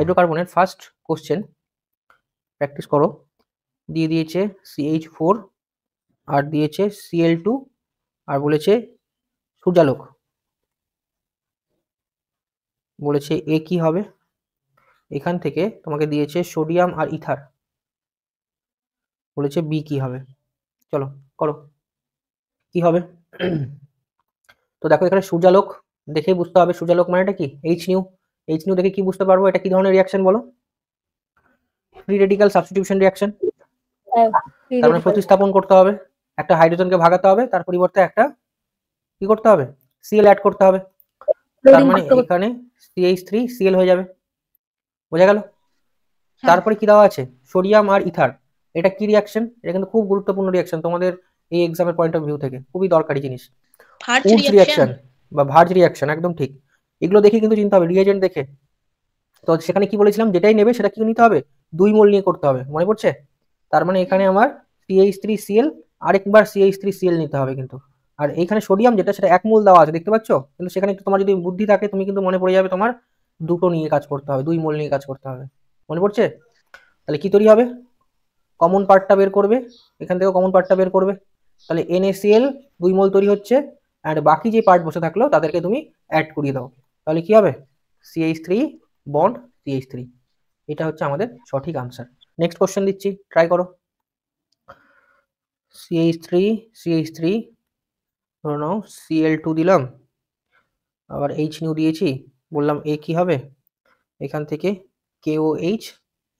হাইড্রোকার্বনের first question practice করো। দিয়ে দিয়েছে CH4 আর দিয়েছে Cl2 আর বলেছে সূর্যালোক। বলেছে এ কি হবে, এখান থেকে তোমাকে দিয়েছে সোডিয়াম আর ইথার, বলেছে বি কি হবে। চলো করো কি হবে। তো দেখো এখানে সূর্যালোক দেখেই বুঝতে হবে, সূর্যালোক মানেটা কি, এইচ নিউ দেখে কি বুঝতে পারবো এটা কি ধরনের রিয়াকশন বলো, ফ্রি রেডিক্যাল সাবস্টিটিউশন রিয়াকশন। তার মানে প্রতিস্থাপন করতে হবে, একটা হাইড্রোজেনকে ভাগাতে হবে, তার পরিবর্তে একটা কি করতে হবে, Cl অ্যাড করতে হবে। তার মানে এখানে CH3 Cl হয়ে যাবে, বোঝা গেল। তারপরে কি দেওয়া আছে, সোডিয়াম আর ইথার। এটা কি রিয়াকশন, এটা কিন্তু খুব গুরুত্বপূর্ণ রিয়াকশন তোমাদের এই এক্সামের পয়েন্ট অফ ভিউ থেকে, খুবই দরকারি জিনিস। উডস রিয়াকশন বা ভার্জ রিয়াকশন, একদম ঠিক। এগুলো দেখে কিন্তু চিন্তা হবে, রিয়েজেন্ট দেখে। তো সেখানে কি বলেছিলাম, যেটাই নেবে সেটা কি নিতে হবে, 2 মোল নিয়ে করতে হবে, মনে পড়ছে। তার মানে এখানে আমার CH3Cl আরেকবার CH3Cl নিতে হবে কিন্তু। আর এইখানে সোডিয়াম যেটা, সেটা 1 মোল দেওয়া আছে দেখতে পাচ্ছ, কিন্তু সেখানে একটু তোমার যদি বুদ্ধি থাকে তুমি কিন্তু মনে পড়ে যাবে তোমার দুটো নিয়ে কাজ করতে হবে, 2 মোল নিয়ে কাজ করতে হবে, মনে পড়ছে। তাহলে কি তৈরি হবে, কমন পার্টটা বের করবে, এখান থেকে কমন পার্টটা বের করবে, তাহলে NaCl 2 মোল তৈরি হচ্ছে, আর বাকি যে পার্ট বসে থাকলো তাদেরকে তুমি অ্যাড করিয়ে দাও, তাহলে কি হবে, CH3 বন্ড CH3। এটা হচ্ছে আমাদের সঠিক আনসার। নেক্সট কোশ্চেন দিচ্ছি, ট্রাই করো। CH3 ধরে নাও, Cl2 দিলাম, আবার H নিউ দিয়েছি, বললাম এ কি হবে, এখান থেকে KOH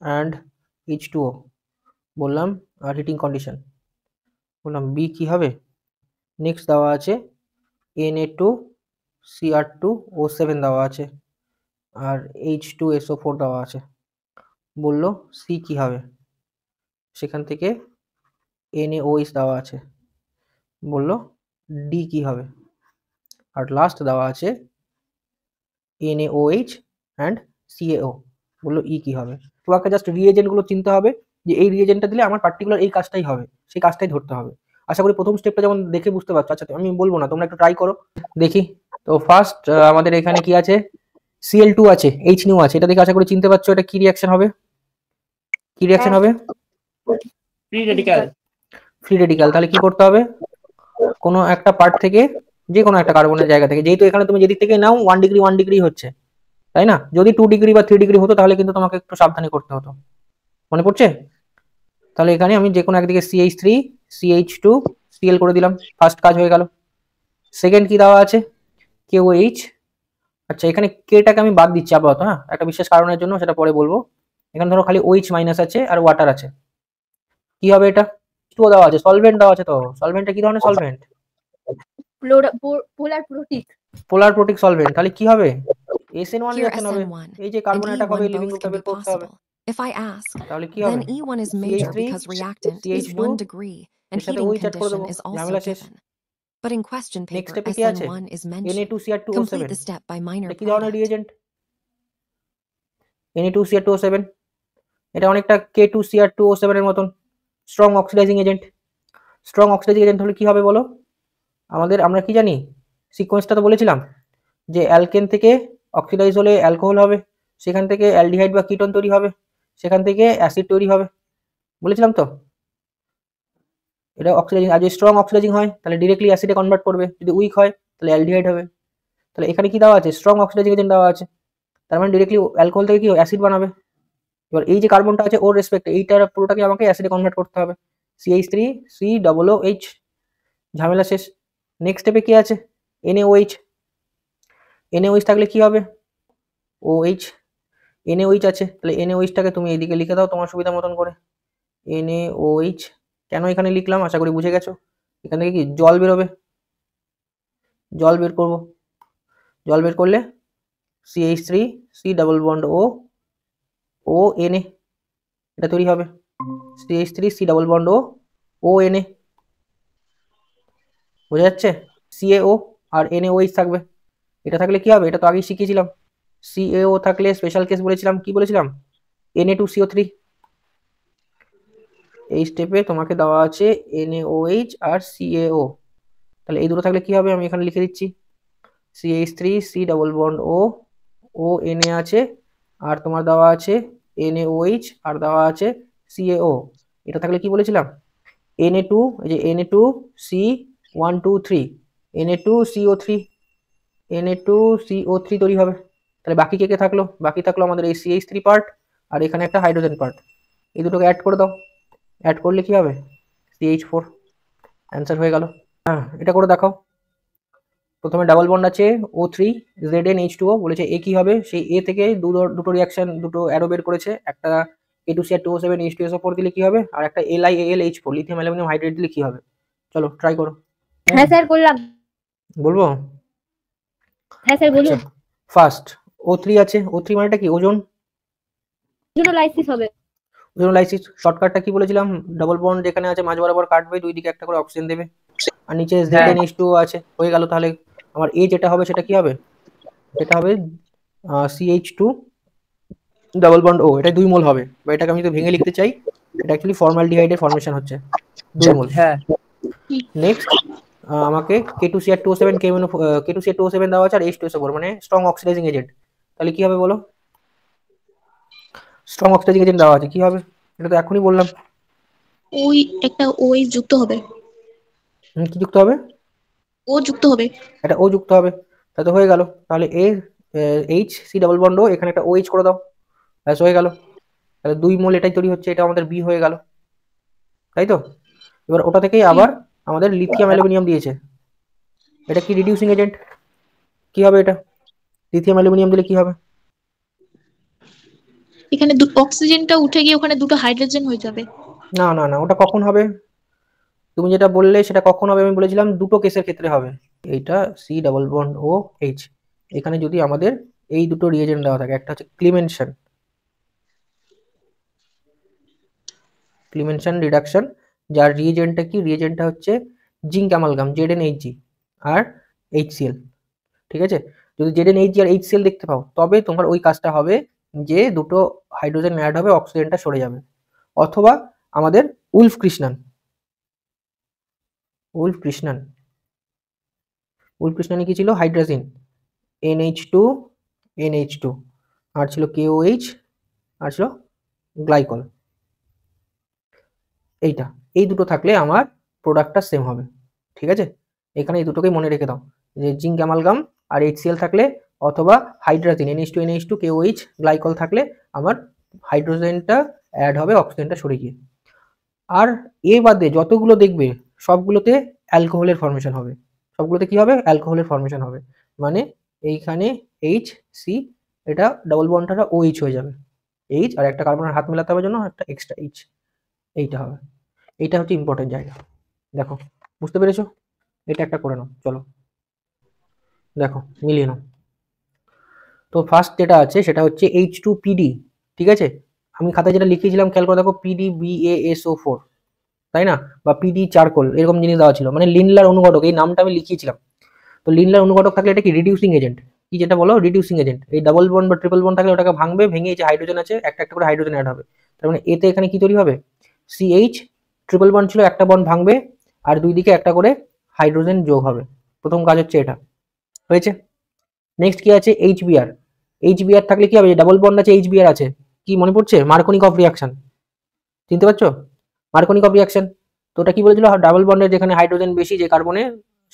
অ্যান্ড H2O বললাম, আর হিটিং কন্ডিশন বললাম বি কি হবে। নেক্সট দেওয়া আছে Na2Cr2O7 দেওয়া আছে, আর H2SO4 দেওয়া আছে, বললো সি কি হবে, সেখান থেকে NaOH দেওয়া আছে, বললো ডি কি হবে, আর লাস্ট দেওয়া আছে NaOH অ্যান্ড CaO, বললো ই কি হবে। তোমাকে জাস্ট রিয়েজেন্টগুলো চিনতে হবে, যে এই রিয়েজেন্টটা দিলে আমার পার্টিকুলার এই কাজটাই হবে, সেই কাজটাই ধরতে হবে। আশা করি প্রথম স্টেপটা যেমন দেখে বুঝতে পারছো। আচ্ছা আমি বলবো না, তোমরা একটু ট্রাই করো দেখি। তো ফার্স্ট আমাদের এখানে কি আছে, Cl2 আছে, H নিউ আছে, এটা দেখে আশা করি চিনতে পারছো এটা কি রিয়াকশন হবে, কি রিয়াকশন হবে, ফ্রি রেডিক্যাল। Free radical. তাহলে কি করতে হবে, কোনো একটা পার্ট থেকে, যে কোনো একটা কার্বনের জায়গা থেকে, যেহেতু এখানে তুমি যেদিক থেকে নাও 1 ডিগ্রি হচ্ছে, তাই না, যদি 2 ডিগ্রি বা 3 ডিগ্রি হতো তাহলে কিন্তু তোমাকে একটু সাবধানে করতে হতো, মনে পড়ছে। তাহলে এখানে আমি যে কোনো একদিকে CH3 CH2 Cl করে দিলাম, ফার্স্ট কাজ হয়ে গেল। সেকেন্ড কি দেওয়া আছে, KOH। আচ্ছা এখানে কেটাকে আমি বাদ দিচ্ছি আপাতত, হ্যাঁ, একটা বিশেষ কারণের জন্য, সেটা পরে বলবো। এখানে ধরো খালি OH মাইনাস আছে আর ওয়াটার আছে, কি হবে এটা, টু দেওয়া আছে, সলভেন্ট দেওয়া আছে। তো সলভেন্টটা কি ধরনের সলভেন্ট, পোলার প্রোটিক সলভেন্ট। তাহলে কি হবে, SN1 রিঅ্যাকশন হবে, এই যে কার্বন অ্যাটাক হবে, লিভিং গ্রুপটা বের করতে হবে। If I ask, তাহলে কি হবে, then E1 is major CH3 because reactant is CH2 1 degree and এর সাথে heating OH অ্যাড করে condition দেবো, is also ঝামেলা শেষ। given. But in question next paper, স্টেপে কি আছে, SN1 is mentioned. Na2Cr2O7, Complete the step by minor এটা কি ধরনের product. রিএজেন্ট, Na2Cr2O7, এটা অনেকটা K2Cr2O7 এর মতন strong oxidising agent. Strong oxidising agent হলে কি হবে বলো, আমরা কি জানি, সিকোয়েন্সটা তো বলেছিলাম, যে অ্যালকেন থেকে অক্সিডাইজ হলে অ্যালকোহল হবে, সেখান থেকে অ্যালডিহাইড বা কিটোন তৈরি হবে, সেখান থেকে অ্যাসিড তৈরি হবে, বলেছিলাম তো। এটা অক্সিডাইজিং, আর যদি স্ট্রং অক্সিডাইজিং হয় তাহলে ডিরেক্টলি অ্যাসিডে কনভার্ট করবে, যদি উইক হয় তাহলে অ্যালডিহাইড হবে। তাহলে এখানে কি দেওয়া আছে, স্ট্রং অক্সিডাইজিং এজেন্ট দেওয়া আছে, তার মানে ডিরেক্টলি অ্যালকোহল থেকে কি অ্যাসিড বানাবে। এবার এই যে কার্বনটা আছে ওর রেসপেক্টে এইটার পুরোটাকে আমাকে অ্যাসিডে কনভার্ট করতে হবে, CH3COOH, ঝামেলা শেষ। নেক্সট স্টেপে কি আছে, NaOH। NaOH থাকলে কি হবে, OH, NaOH আছে, তাহলে NaOH-টাকে তুমি এইদিকে লিখে দাও তোমার সুবিধা মতন করে, NaOH। কেন এখানে লিখলাম আশা করি বুঝে গেছো, এখান থেকে কি জল বেরোবে, জল বের করব, জল বের করলে CH3C double bond O Na, এটা তৈরি হবে, CH3C double bond O Na, বোঝা যাচ্ছে। CaO আর NaOH থাকবে, এটা থাকলে কি হবে, এটা তো আগেই শিখিয়েছিলাম, CaO থাকলে স্পেশাল কেস বলেছিলাম, কি বলেছিলাম, Na2CO3। এই স্টেপে তোমাকে দেওয়া আছে NaOH আর CaO, তাহলে এই দুটো থাকলে কি হবে, আমি এখানে লিখে দিচ্ছি, CH3C double bond O Na আছে, আর তোমার দেওয়া আছে NaOH আর দেওয়া আছে CaO। এটা থাকলে কি বলেছিলাম, Na2, এই যে Na2C123 Na2CO3 Na2CO3 তৈরি হবে। তাহলে বাকি কে কে থাকলো, বাকি থাকলো আমাদের এই CH3 পার্ট আর এখানে একটা হাইড্রোজেন পার্ট। এই দুটোকে অ্যাড করে দাও, অ্যাড করলে কি হবে CH4। অ্যান্সার হয়ে গেল। হ্যাঁ, এটা করে দেখাও। প্রথমে ডাবল বন্ড আছে O3 ZnH2O, বলেছে এ কি হবে, সেই এ থেকে দুটো রিয়াকশন, দুটো অ্যারো বের করেছে, একটা A2CR2O7 H2SO4 দিলে কি হবে, আর একটা LiAlH4 লিথিয়াম অ্যালুমিনিয়াম হাইড্রেট দিলে কি হবে। চলো ট্রাই করো। হ্যাঁ স্যার করলাম। বলবো? হ্যাঁ স্যার বলুন। ফার্স্ট O3 আছে, O3 মানেটা কি, ওজন। ওজোনোলাইসিস হবে। ওজোনোলাইসিস শর্টকাটটা কি বলেছিলাম, ডাবল বন্ড যেখানে আছে মাঝ বরাবর কাটবে, দুই দিকে একটা করে অক্সিজেন দেবে, আর নিচে ZnH2O আছে, হয়ে গেল। তাহলে আমার এ যেটা হবে সেটা কি হবে, সেটা হবে CH2 ডাবল বন্ড ও, এটা 2 মোল হবে, বা এটাকে আমি যদি ভেঙে লিখতে চাই, এটা অ্যাকচুয়ালি ফর্মালডিহাইডের ফর্মেশন হচ্ছে 2 মোল। হ্যাঁ নেক্সট আমাকে K2CR2O7 K2CR2O7 দেওয়া আছে আর H2SO4 মানে স্ট্রং অক্সিডাইজিং এজেন্ট। তাহলে কি হবে বলো, স্ট্রং অক্সিডাইজিং এজেন্ট দেওয়া আছে, কি হবে, এটা তো এখনই বললাম। ওই একটা ওই যুক্ত হবে, কি যুক্ত হবে, ও যুক্ত হবে। এটা ও যুক্ত হবে, তাহলে তো হয়ে গেল। তাহলে HC ডাবল বন্ড ও, এখানে একটা OH করে দাও, ব্যাস হয়ে গেল। তাহলে 2 মোল এটাই তৈরি হচ্ছে, এটা আমাদের বি হয়ে গেল, তাই তো। এবার ওটা থেকেই আবার আমাদের লিথিয়াম অ্যালুমিনিয়াম দিয়েছে, এটা কি রিডিউসিং এজেন্ট, কি হবে এটা, লিথিয়াম অ্যালুমিনিয়াম দিলে কি হবে। এখানে অক্সিজেনটা উঠে গিয়ে ওখানে দুটো হাইড্রোজেন হয়ে যাবে। না না না, ওটা কখন হবে, তুমি যেটা বললে সেটা কখন হবে, আমি বলেছিলাম দুটো কেসের ক্ষেত্রে হবে। এইটা C double bond O H, এখানে যদি আমাদের এই দুটো রিয়েজেন্ট দেওয়া থাকে, একটা হচ্ছে ক্লিমেনশন রিডাকশন, যার রিয়েজেন্টটা কি, রিয়েজেন্টটা হচ্ছে জিঙ্ক অ্যামালগাম ZnHg আর HCl, ঠিক আছে। যদি ZnHg আর HCl দেখতে পাও, তবে তোমার ওই কাজটা হবে যে দুটো হাইড্রোজেন অ্যাড হবে, অক্সিজেনটা সরে যাবে। অথবা আমাদের উলফ কৃষ্ণানে কি ছিল, হাইড্রোজেন NH2 আর ছিল KOH আর ছিল গ্লাইকল। এই দুটো থাকলে আমার প্রোডাক্টটা সেম হবে, ঠিক আছে। এখানে এই দুটোকেই মনে রেখে দাও, যে জিঙ্ক অ্যামালগাম আর HCl থাকলে, অথবা হাইড্রোজেন NH2 KOH গ্লাইকল থাকলে আমার হাইড্রোজেনটা অ্যাড হবে, অক্সিজেনটা সরে গিয়ে। আর এ বাদে যতগুলো দেখবে সবগুলোতে অ্যালকোহলের ফর্মেশন হবে, সবগুলোতে কি হবে, অ্যালকোহলের ফর্মেশন হবে। মানে এইখানে HC, এটা ডাবল বন্ডটা OH হয়ে যাবে, H আর একটা কার্বনের হাত মেলাতে হবে জন্য একটা এক্সট্রা H, এইটা হবে। এইটা হচ্ছে ইম্পর্টেন্ট জায়গা, দেখো বুঝতে পেরেছো, এটা একটা করে নাও। চলো দেখো মিলিয়ে নাও। তো ফার্স্ট যেটা আছে সেটা হচ্ছে H2PD, ঠিক আছে। আমি খাতায় যেটা লিখেছিলাম খেয়াল করে দেখো, PDBASO4, তাই না, বা PD চারকোল, এরকম জিনিস দেওয়া ছিল, মানে লিনলার অনুঘটক, এই নামটা আমি লিখিয়েছিলাম। তো লিনলার অনুঘটক থাকলে এটা কি রিডিউসিং এজেন্ট, কি যেটা বলো রিডিউসিং এজেন্ট। এই ডাবল বন্ড বা ট্রিপল বন্ড থাকলে ওটাকে ভাঙবে, ভেঙে এই যে হাইড্রোজেন আছে একটা একটা করে হাইড্রোজেন অ্যাড হবে। তার মানে এতে এখানে কি তৈরি হবে, CH ট্রিপল বন্ড ছিল, একটা বন্ড ভাঙবে আর দুই দিকে একটা করে হাইড্রোজেন যোগ হবে। প্রথম কাজ হচ্ছে এটা হয়েছে। নেক্সট কি আছে, HBr থাকলে কি হবে, ডাবল বন্ড আছে HBr আছে, কি মনে পড়ছে, মার্কোনিকভ রিঅ্যাকশন, চিনতে পারছো, মার্কোনিকভ রিঅ্যাকশন। তো ওটা কি বলেছিল, ডাবল বন্ডের যেখানে হাইড্রোজেন বেশি যে কার্বনে,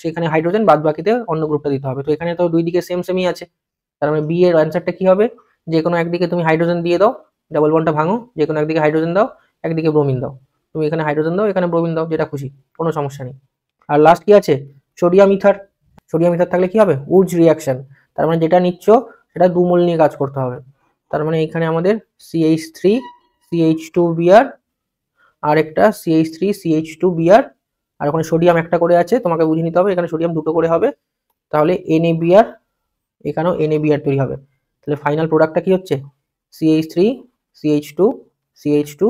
সেখানে হাইড্রোজেন, বাদ বাকিতে অন্য গ্রুপটা দিতে হবে। তো এখানে তো দুই দিকে সেমই আছে, তার মানে বি এর অ্যান্সারটা কি হবে, যে কোনো একদিকে তুমি হাইড্রোজেন দিয়ে দাও, ডাবল বন্ডটা ভাঙো, যে কোনো একদিকে হাইড্রোজেন দাও, একদিকে ব্রোমিন দাও, তুমি এখানে হাইড্রোজেন দাও, এখানে ব্রোমিন দাও, যেটা খুশি, কোনো সমস্যা নেই। আর লাস্ট কি আছে, সোডিয়াম ইথার থাকলে কি হবে, উডস রিঅ্যাকশন, তার মানে যেটা নিচ্ছ সেটা 2 মোল নিয়ে কাজ করতে হবে। তার মানে এখানে আমাদের CH3 CH2Br আর একটা CH3 CH2Br, আর ওখানে সোডিয়াম একটা করে আছে, তোমাকে বুঝে নিতে হবে, এখানে সোডিয়াম দুটো করে হবে, তাহলে NaBr, এখানেও NaBr তৈরি হবে। তাহলে ফাইনাল প্রোডাক্টটা কি হচ্ছে, CH3 CH2 CH2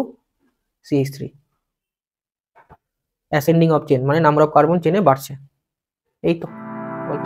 CH3, ascending of chain, মানে নাম্বার অফ কার্বন চেনে বাড়ছে। এই তো গল্প।